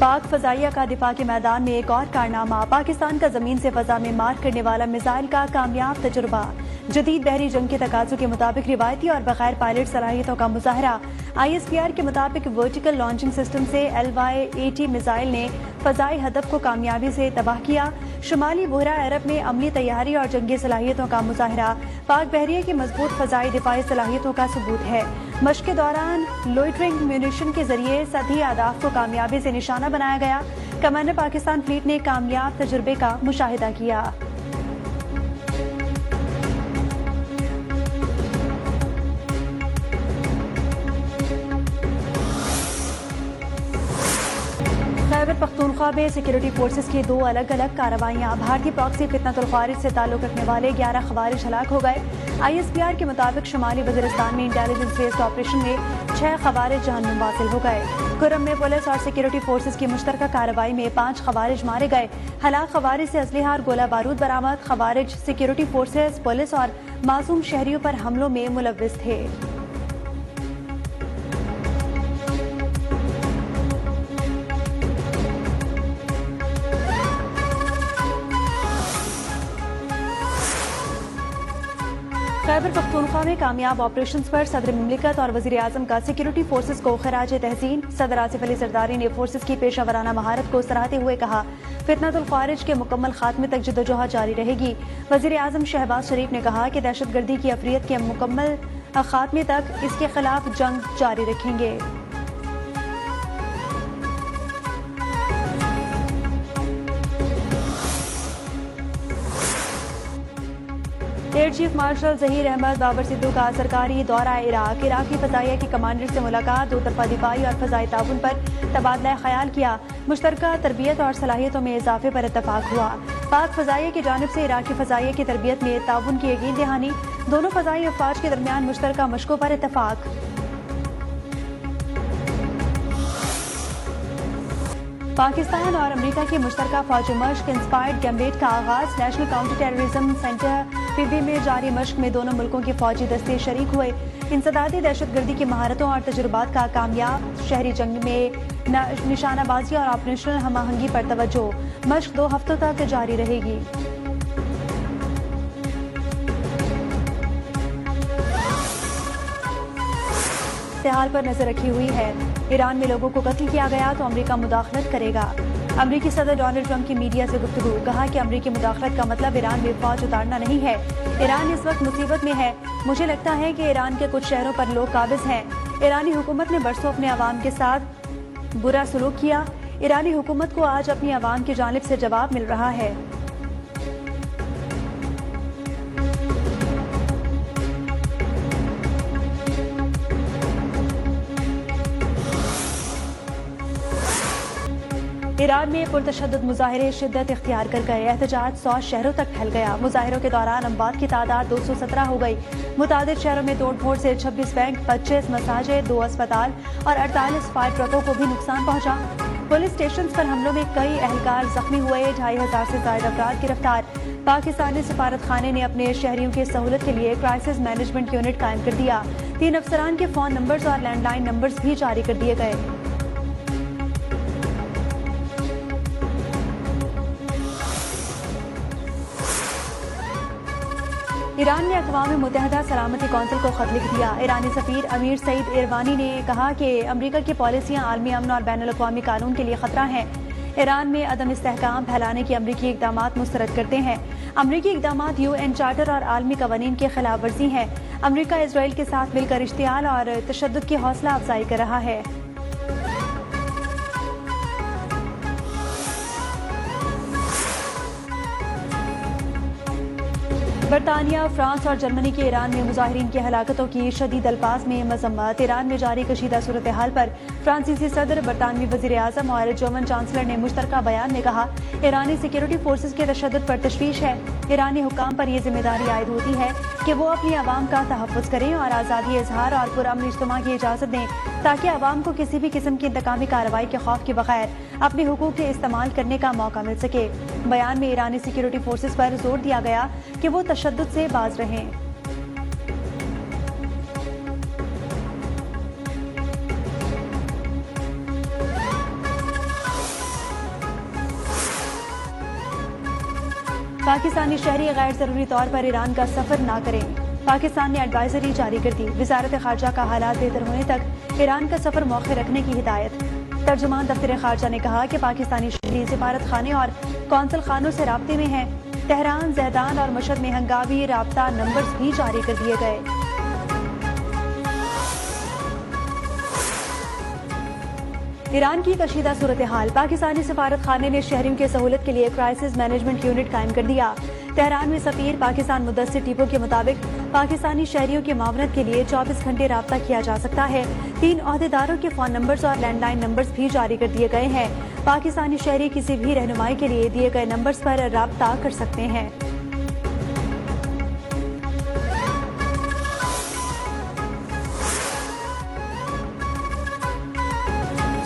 پاک فضائیہ کا دفاع کے میدان میں ایک اور کارنامہ، پاکستان کا زمین سے فضا میں مار کرنے والا میزائل کا کامیاب تجربہ۔ جدید بحری جنگ کے تقاضوں کے مطابق روایتی اور بغیر پائلٹ صلاحیتوں کا مظاہرہ۔ ISPR کے مطابق ورٹیکل لانچنگ سسٹم سے LY-80 میزائل نے فضائی ہدف کو کامیابی سے تباہ کیا۔ شمالی بحیرہ عرب میں عملی تیاری اور جنگی صلاحیتوں کا مظاہرہ پاک بحریہ کی مضبوط فضائی دفاعی صلاحیتوں کا ثبوت ہے۔ مشق کے دوران لوئٹرنگ میونیشن کے ذریعے سطحی اہداف کو کامیابی سے نشانہ بنایا گیا۔ کمانڈر پاکستان فلیٹ نے کامیاب تجربے کا مشاہدہ کیا۔ خیبر پختونخوا میں سیکورٹی فورسز کی 2 الگ الگ کارروائیاں۔ بھارتی پراکسی فتنۃ الخوارج سے تعلق رکھنے والے 11 خوارج ہلاک ہو گئے۔ ISPR کے مطابق شمالی وزیرستان میں انٹیلیجنس بیسڈ آپریشن میں 6 خوارج جہنم واصل ہو گئے۔ کرم میں پولیس اور سیکورٹی فورسز کی مشترکہ کارروائی میں 5 خوارج مارے گئے۔ ہلاک خوارج سے اسلحہ اور گولہ بارود برآمد۔ خوارج سیکورٹی فورسز، پولیس اور معصوم شہریوں پر حملوں میں ملوث تھے۔ خیبر پختونخوا میں کامیاب آپریشنز پر صدر مملکت اور وزیر اعظم کا سیکورٹی فورسز کو خراج تحسین۔ صدر آصف علی زرداری نے فورسز کی پیشہ ورانہ مہارت کو سراہتے ہوئے کہا، فتنۃ الخوارج کے مکمل خاتمے تک جدوجہد جاری رہے گی۔ وزیر اعظم شہباز شریف نے کہا کہ دہشت گردی کی افریت کے مکمل خاتمے تک اس کے خلاف جنگ جاری رکھیں گے۔ Air chief marshal Zaheer Ahmed Babar Sidhu کا سرکاری دورہ عراق۔ عراقی فضائیہ کی کمانڈر سے ملاقات، 2 طرفہ دفاعی اور فضائی تعاون پر تبادلہ خیال کیا۔ مشترکہ تربیت اور صلاحیتوں میں اضافے پر اتفاق ہوا۔ پاک فضائیہ کی جانب سے عراقی فضائیہ کی تربیت میں تعاون کی یقین دہانی۔ دونوں فضائی افواج کے درمیان مشترکہ مشقوں پر اتفاق۔ پاکستان اور امریکہ کی مشترکہ فوجی مشق انسپائرڈ گیمبیٹ کا آغاز۔ National counter terrorism centre PB میں جاری مشق میں دونوں ملکوں کے فوجی دستے شریک ہوئے۔ انسدادی دہشت گردی کی مہارتوں اور تجربات کا کامیاب شہری جنگ میں نشانہ بازی اور آپریشنل ہم آہنگی پر توجہ۔ مشق 2 ہفتوں تک جاری رہے گی۔ حال پر نظر رکھی ہوئی ہے۔ ایران میں لوگوں کو قتل کیا گیا تو امریکہ مداخلت کرے گا۔ امریکی صدر ڈونلڈ ٹرمپ کی میڈیا سے گفتگو، کہا کہ امریکی مداخلت کا مطلب ایران میں فوج اتارنا نہیں ہے۔ ایران اس وقت مصیبت میں ہے۔ مجھے لگتا ہے کہ ایران کے کچھ شہروں پر لوگ قابض ہیں۔ ایرانی حکومت نے برسوں اپنے عوام کے ساتھ برا سلوک کیا۔ ایرانی حکومت کو آج اپنی عوام کی جانب سے جواب مل رہا ہے۔ ایران میں پرتشدد مظاہرے شدت اختیار کر گئے۔ احتجاج 100 شہروں تک پھیل گیا۔ مظاہروں کے دوران اموات کی تعداد 217 ہو گئی۔ متعدد شہروں میں توڑ پھوڑ سے 26 بینک، 25 مساجد، 2 اسپتال اور 48 فائر ٹرکوں کو بھی نقصان پہنچا۔ پولیس اسٹیشنز پر حملوں میں کئی اہلکار زخمی ہوئے۔ 2500 سے زائد افراد گرفتار۔ پاکستانی سفارت خانے نے اپنے شہریوں کی سہولت کے لیے کرائسس مینجمنٹ یونٹ قائم کر دیا۔ 3 افسران کے فون نمبرز اور لینڈ لائن نمبرز بھی جاری کر دیے گئے۔ ایران نے اقوام متحدہ سلامتی کونسل کو خط لکھ دیا۔ ایرانی سفیر امیر سعید ایروانی نے کہا کہ امریکہ کی پالیسیاں عالمی امن اور بین الاقوامی قانون کے لیے خطرہ ہیں۔ ایران میں عدم استحکام پھیلانے کے امریکی اقدامات مسترد کرتے ہیں۔ امریکی اقدامات UN چارٹر اور عالمی قوانین کی خلاف ورزی ہیں۔ امریکہ اسرائیل کے ساتھ مل کر اشتعال اور تشدد کی حوصلہ افزائی کر رہا ہے۔ برطانیہ، فرانس اور جرمنی کے ایران میں مظاہرین کی ہلاکتوں کی شدید الفاظ میں مذمت۔ ایران میں جاری کشیدہ صورتحال پر فرانسیسی صدر، برطانوی وزیر اعظم اور جرمن چانسلر نے مشترکہ بیان میں کہا، ایرانی سیکورٹی فورسز کے تشدد پر تشویش ہے۔ ایرانی حکام پر یہ ذمہ داری عائد ہوتی ہے کہ وہ اپنی عوام کا تحفظ کریں اور آزادی اظہار اور پرامن اجتماع کی اجازت دیں، تاکہ عوام کو کسی بھی قسم کی انتقامی کارروائی کے خوف کے بغیر اپنے حقوق کے استعمال کرنے کا موقع مل سکے۔ بیان میں ایرانی سیکورٹی فورسز پر زور دیا گیا کہ وہ تشدد سے باز رہیں۔ پاکستانی شہری غیر ضروری طور پر ایران کا سفر نہ کریں، پاکستان نے ایڈوائزری جاری کر دی، وزارت خارجہ کا حالات بہتر ہونے تک ایران کا سفر مؤخر رکھنے کی ہدایت۔ ترجمان دفتر خارجہ نے کہا کہ پاکستانی شہری سفارت خانے اور قونصل خانوں سے رابطے میں ہیں، تہران، زیدان اور مشہد میں ہنگامی رابطہ نمبرز بھی جاری کر دیے گئے۔ ایران کی کشیدہ صورتحال، پاکستانی سفارت خانے نے شہریوں کی سہولت کے لیے کرائسس مینجمنٹ یونٹ قائم کر دیا۔ تہران میں سفیر پاکستان مدثر ٹیپو کے مطابق پاکستانی شہریوں کی معاونت کے لیے 24 گھنٹے رابطہ کیا جا سکتا ہے۔ 3 عہدیداروں کے فون نمبرز اور لینڈ لائن نمبرز بھی جاری کر دیے گئے ہیں۔ پاکستانی شہری کسی بھی رہنمائی کے لیے دیے گئے نمبرز پر رابطہ کر سکتے ہیں۔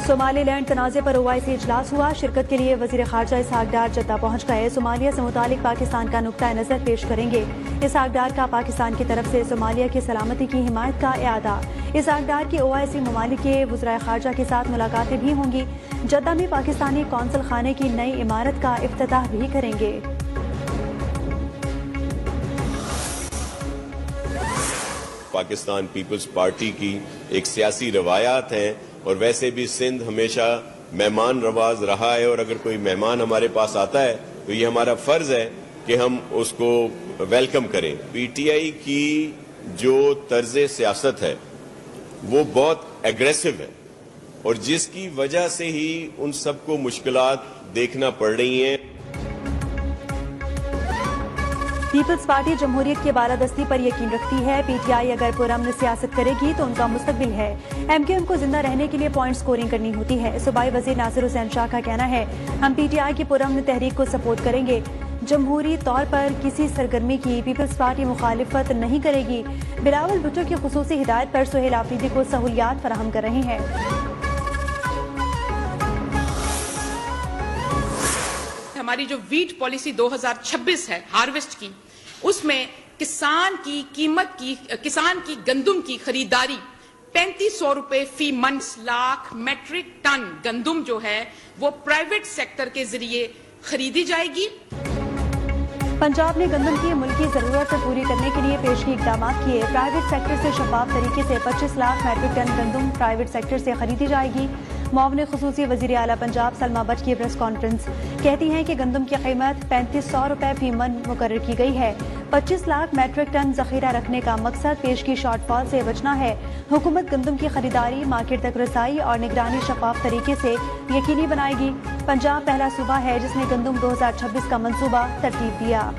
صومالی لینڈ تنازع پر OIC اجلاس ہوا، شرکت کے لیے وزیر خارجہ اسحاق ڈار جدہ پہنچ گئے، صومالیہ سے متعلق پاکستان کا نقطہ نظر پیش کریں گے۔ اسحاق ڈار کا پاکستان کی طرف سے صومالیہ کی سلامتی کی حمایت کا اعادہ۔ اسحاق ڈار کی OIC ممالک کے وزرائے خارجہ کے ساتھ ملاقاتیں بھی ہوں گی، جدہ میں پاکستانی قونصل خانے کی نئی عمارت کا افتتاح بھی کریں گے۔ پاکستان پیپلز پارٹی کی ایک سیاسی روایات ہیں، اور ویسے بھی سندھ ہمیشہ مہمان نواز رہا ہے، اور اگر کوئی مہمان ہمارے پاس آتا ہے تو یہ ہمارا فرض ہے کہ ہم اس کو ویلکم کریں۔ PTI کی جو طرز سیاست ہے وہ بہت ایگریسو ہے، اور جس کی وجہ سے ہی ان سب کو مشکلات دیکھنا پڑ رہی ہیں۔ پیپلز پارٹی جمہوریت کی بالادستی پر یقین رکھتی ہے، PTI اگر پرامن سیاست کرے گی تو ان کا مستقبل ہے۔ MQM کو زندہ رہنے کے لیے پوائنٹ سکورنگ کرنی ہوتی ہے۔ صوبائی وزیر ناصر حسین شاہ کا کہنا ہے، ہم PTI کی پرامن تحریک کو سپورٹ کریں گے، جمہوری طور پر کسی سرگرمی کی پیپلز پارٹی مخالفت نہیں کرے گی۔ بلاول بھٹو کی خصوصی ہدایت پر سہیل آفریدی کو سہولیات فراہم کر رہے ہیں۔ ہماری جو ویٹ پالیسی 2026 ہے ہارویسٹ کی، اس میں کسان کی گندم کی خریداری 3500 روپے فی منتھ لاکھ میٹرک ٹن گندم جو ہے وہ پرائیویٹ سیکٹر کے ذریعے خریدی جائے گی۔ پنجاب نے گندم کی ملکی ضرورت پوری کرنے کے لیے پیشگی اقدامات کیے، پرائیویٹ سیکٹر سے شفاف طریقے سے 25 لاکھ میٹرک ٹن گندم پرائیویٹ سیکٹر سے خریدی جائے گی۔ معاون خصوصی وزیر اعلیٰ پنجاب سلمہ بٹ کی پریس کانفرنس، کہتی ہیں کہ گندم کی قیمت 3500 روپے فی من مقرر کی گئی ہے۔ 25 لاکھ میٹرک ٹن ذخیرہ رکھنے کا مقصد پیشگی شارٹ فال سے بچنا ہے۔ حکومت گندم کی خریداری، مارکیٹ تک رسائی اور نگرانی شفاف طریقے سے یقینی بنائے گی۔ پنجاب پہلا صوبہ ہے جس نے گندم 2026 کا منصوبہ ترتیب دیا۔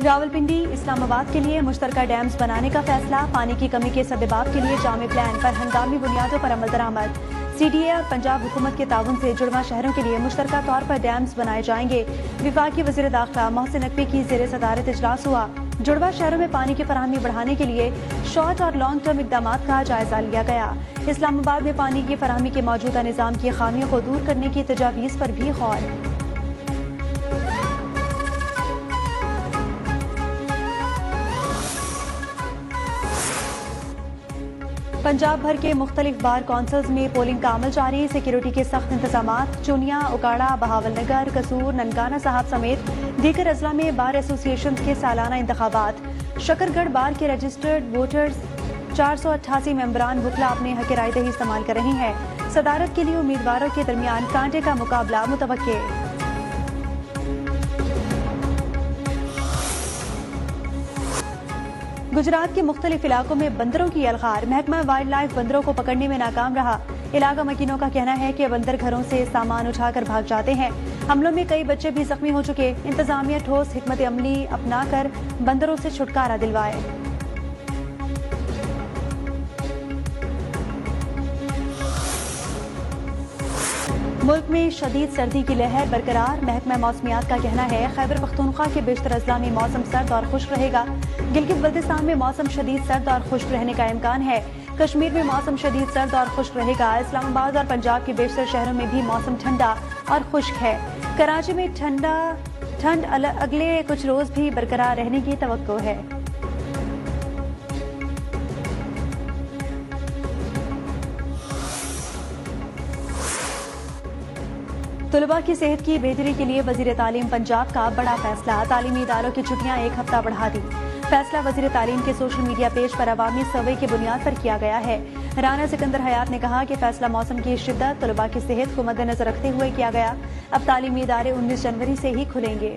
راولپنڈی اسلام آباد کے لیے مشترکہ ڈیمز بنانے کا فیصلہ، پانی کی کمی کے سبب کے لیے جامع پلان پر ہنگامی بنیادوں پر عمل درآمد۔ CDA اور پنجاب حکومت کے تعاون سے جڑواں شہروں کے لیے مشترکہ طور پر ڈیمز بنائے جائیں گے۔ وفاقی وزیر داخلہ محسن نقوی کی زیر صدارت اجلاس ہوا، جڑواں شہروں میں پانی کی فراہمی بڑھانے کے لیے شارٹ اور لانگ ٹرم اقدامات کا جائزہ لیا گیا۔ اسلام آباد میں پانی کی فراہمی کے موجودہ نظام کی خامیوں کو دور کرنے کی تجاویز پر بھی غور۔ پنجاب بھر کے مختلف بار کونسلز میں پولنگ کا عمل جاری، سیکیورٹی کے سخت انتظامات۔ چونیا، اکاڑا، بہاول نگر، قصور، ننکانہ صاحب سمیت دیگر اضلاع میں بار ایسوسی ایشنز کے سالانہ انتخابات۔ شکر گڑھ بار کے رجسٹرڈ ووٹرز 488 ممبران وکلا اپنے حق رائے دہی استعمال کر رہے ہیں۔ صدارت کے لیے امیدواروں کے درمیان کانٹے کا مقابلہ متوقع۔ گجرات کے مختلف علاقوں میں بندروں کی یلغار، محکمہ وائلڈ لائف بندروں کو پکڑنے میں ناکام رہا۔ علاقہ مکینوں کا کہنا ہے کہ بندر گھروں سے سامان اٹھا کر بھاگ جاتے ہیں۔ حملوں میں کئی بچے بھی زخمی ہو چکے، انتظامیہ ٹھوس حکمت عملی اپنا کر بندروں سے چھٹکارا دلوائے۔ ملک میں شدید سردی کی لہر برقرار، محکمہ موسمیات کا کہنا ہے خیبر پختونخوا کے بیشتر اضلاع میں موسم سرد اور خشک رہے گا۔ گلگت بلتستان میں موسم شدید سرد اور خشک رہنے کا امکان ہے۔ کشمیر میں موسم شدید سرد اور خشک رہے گا۔ اسلام آباد اور پنجاب کے بیشتر شہروں میں بھی موسم ٹھنڈا اور خشک ہے۔ کراچی میں ٹھنڈ اگلے کچھ روز بھی برقرار رہنے کی توقع ہے۔ طلباء کی صحت کی بہتری کے لیے وزیر تعلیم پنجاب کا بڑا فیصلہ، تعلیمی اداروں کی چھٹیاں 1 ہفتہ بڑھا دی۔ فیصلہ وزیر تعلیم کے سوشل میڈیا پیج پر عوامی سروے کی بنیاد پر کیا گیا ہے۔ رانا سکندر حیات نے کہا کہ فیصلہ موسم کی شدت، طلباء کی صحت کو مد نظر رکھتے ہوئے کیا گیا۔ اب تعلیمی ادارے 19 جنوری سے ہی کھلیں گے۔